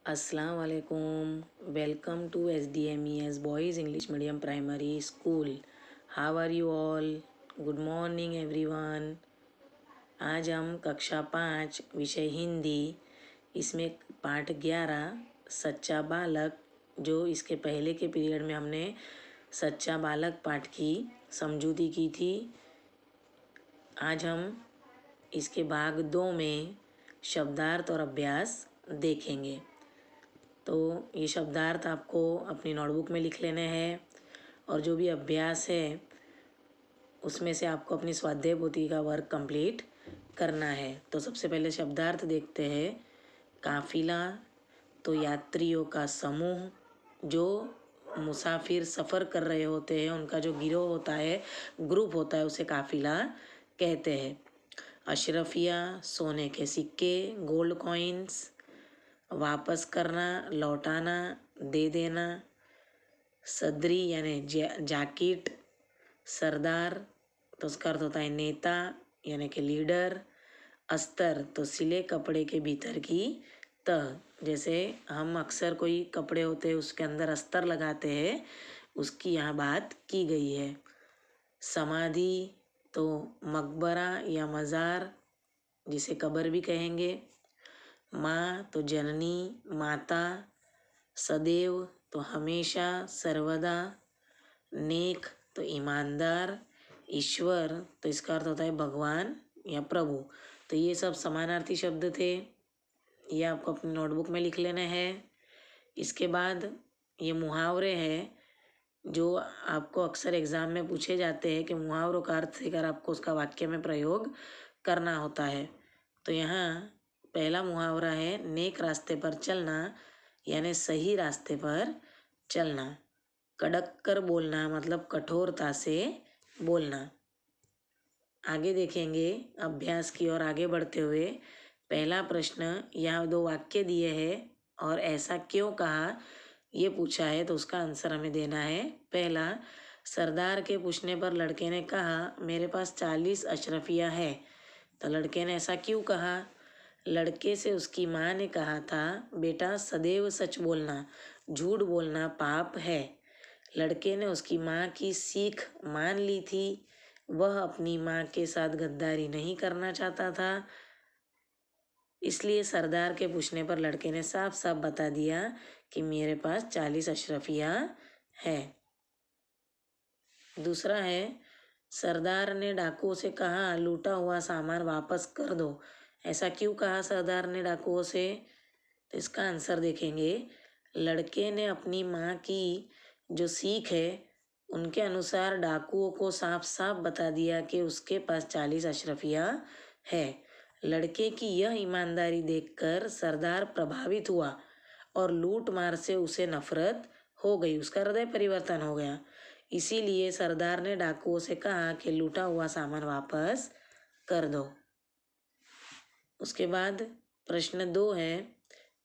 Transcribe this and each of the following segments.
अस्सलाम वालेकुम। Welcome to SDMES boys English medium primary school. How are you all? Good morning everyone. आज हम कक्षा 5 विषय हिंदी, इसमें पाठ 11 सच्चा बालक, जो इसके पहले के पीरियड में हमने सच्चा बालक पाठ की समझूती की थी, आज हम इसके भाग 2 में शब्दार्थ और अभ्यास देखेंगे। तो ये शब्दार्थ आपको अपनी नोटबुक में लिख लेने हैं और जो भी अभ्यास है उसमें से आपको अपनी स्वाध्याय पोथी का वर्क कंप्लीट करना है। तो सबसे पहले शब्दार्थ देखते हैं। काफिला तो यात्रियों का समूह, जो मुसाफिर सफ़र कर रहे होते हैं उनका जो गिरोह होता है, ग्रुप होता है, उसे काफिला कहते हैं। अशरफिया सोने के सिक्के, गोल्ड कॉइन्स। वापस करना, लौटाना, दे देना। सदरी यानी जैकेट। सरदार तो उसका अर्थ होता है नेता यानी कि लीडर। अस्तर तो सिले कपड़े के भीतर की तह, जैसे हम अक्सर कोई कपड़े होते हैं उसके अंदर अस्तर लगाते हैं, उसकी यहाँ बात की गई है। समाधि तो मकबरा या मज़ार, जिसे कब्र भी कहेंगे। माँ तो जननी, माता। सदैव तो हमेशा, सर्वदा। नेक तो ईमानदार। ईश्वर तो इसका अर्थ होता है भगवान या प्रभु। तो ये सब समानार्थी शब्द थे, ये आपको अपनी नोटबुक में लिख लेने हैं। इसके बाद ये मुहावरे हैं जो आपको अक्सर एग्ज़ाम में पूछे जाते हैं कि मुहावरों का अर्थ देकर आपको उसका वाक्य में प्रयोग करना होता है। तो यहाँ पहला मुहावरा है नेक रास्ते पर चलना, यानी सही रास्ते पर चलना। कड़क कर बोलना मतलब कठोरता से बोलना। आगे देखेंगे अभ्यास की ओर आगे बढ़ते हुए। पहला प्रश्न, यहाँ 2 वाक्य दिए हैं और ऐसा क्यों कहा ये पूछा है, तो उसका आंसर हमें देना है। पहला, सरदार के पूछने पर लड़के ने कहा मेरे पास 40 अशरफियाँ है। तो लड़के ने ऐसा क्यों कहा? लड़के से उसकी माँ ने कहा था बेटा सदैव सच बोलना, झूठ बोलना पाप है। लड़के ने उसकी माँ की सीख मान ली थी, वह अपनी माँ के साथ गद्दारी नहीं करना चाहता था, इसलिए सरदार के पूछने पर लड़के ने साफ साफ बता दिया कि मेरे पास 40 अशरफियाँ है। दूसरा है, सरदार ने डाकुओं से कहा लूटा हुआ सामान वापस कर दो। ऐसा क्यों कहा सरदार ने डाकुओं से? तो इसका आंसर देखेंगे। लड़के ने अपनी माँ की जो सीख है उनके अनुसार डाकुओं को साफ साफ बता दिया कि उसके पास 40 अशरफियाँ है। लड़के की यह ईमानदारी देखकर सरदार प्रभावित हुआ और लूट मार से उसे नफरत हो गई, उसका हृदय परिवर्तन हो गया। इसीलिए सरदार ने डाकुओं से कहा कि लूटा हुआ सामान वापस कर दो। उसके बाद प्रश्न 2 है,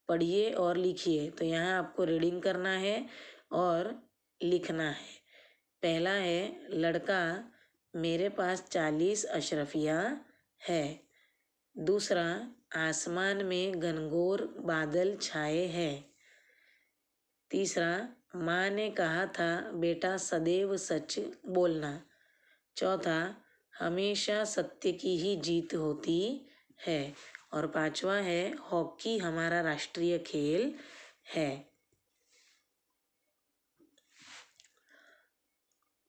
पढ़िए और लिखिए। तो यहाँ आपको रीडिंग करना है और लिखना है। पहला है, लड़का मेरे पास 40 अशरफियाँ है। दूसरा, आसमान में घनघोर बादल छाए हैं। तीसरा, माँ ने कहा था बेटा सदैव सच बोलना। चौथा, हमेशा सत्य की ही जीत होती है। और पांचवा है, हॉकी हमारा राष्ट्रीय खेल है।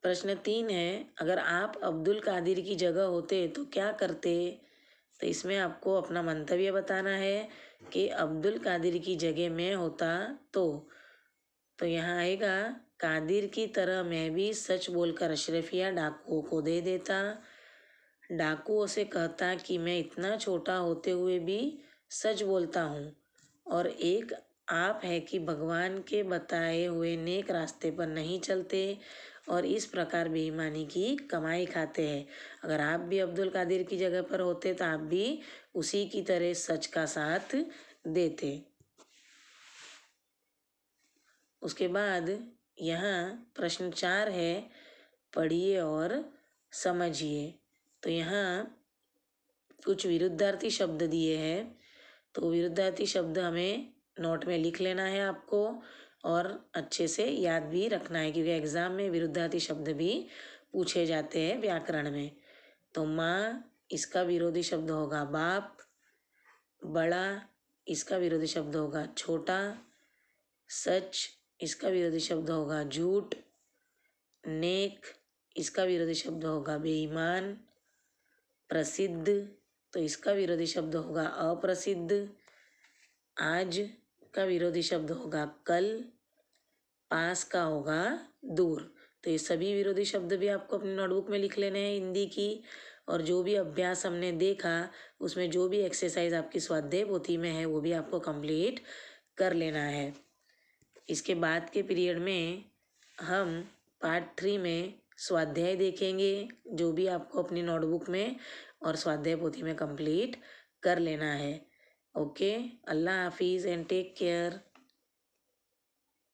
प्रश्न 3 है, अगर आप अब्दुल कादिर की जगह होते तो क्या करते? तो इसमें आपको अपना मंतव्य बताना है कि अब्दुल कादिर की जगह मैं होता तो यहाँ आएगा, कादिर की तरह मैं भी सच बोलकर अशरफिया डाकुओं को दे देता। डाकुओं से कहता कि मैं इतना छोटा होते हुए भी सच बोलता हूँ, और एक आप है कि भगवान के बताए हुए नेक रास्ते पर नहीं चलते और इस प्रकार बेईमानी की कमाई खाते हैं। अगर आप भी अब्दुल कादिर की जगह पर होते तो आप भी उसी की तरह सच का साथ देते। उसके बाद यहाँ प्रश्न 4 है, पढ़िए और समझिए। तो यहाँ कुछ विरुद्धार्थी शब्द दिए हैं, तो विरुद्धार्थी शब्द हमें नोट में लिख लेना है आपको और अच्छे से याद भी रखना है, क्योंकि एग्जाम में विरुद्धार्थी शब्द भी पूछे जाते हैं व्याकरण में। तो माँ, इसका विरोधी शब्द होगा बाप। बड़ा, इसका विरोधी शब्द होगा छोटा। सच, इसका विरोधी शब्द होगा झूठ। नेक, इसका विरोधी शब्द होगा बेईमान। प्रसिद्ध, तो इसका विरोधी शब्द होगा अप्रसिद्ध। आज का विरोधी शब्द होगा कल। पास का होगा दूर। तो ये सभी विरोधी शब्द भी आपको अपनी नोटबुक में लिख लेने हैं हिंदी की। और जो भी अभ्यास हमने देखा उसमें जो भी एक्सरसाइज आपकी स्वाध्याय पोथी में है वो भी आपको कंप्लीट कर लेना है। इसके बाद के पीरियड में हम पार्ट 3 में स्वाध्याय देखेंगे, जो भी आपको अपनी नोटबुक में और स्वाध्याय पोथी में कंप्लीट कर लेना है। ओके, अल्लाह हाफिज़ एंड टेक केयर।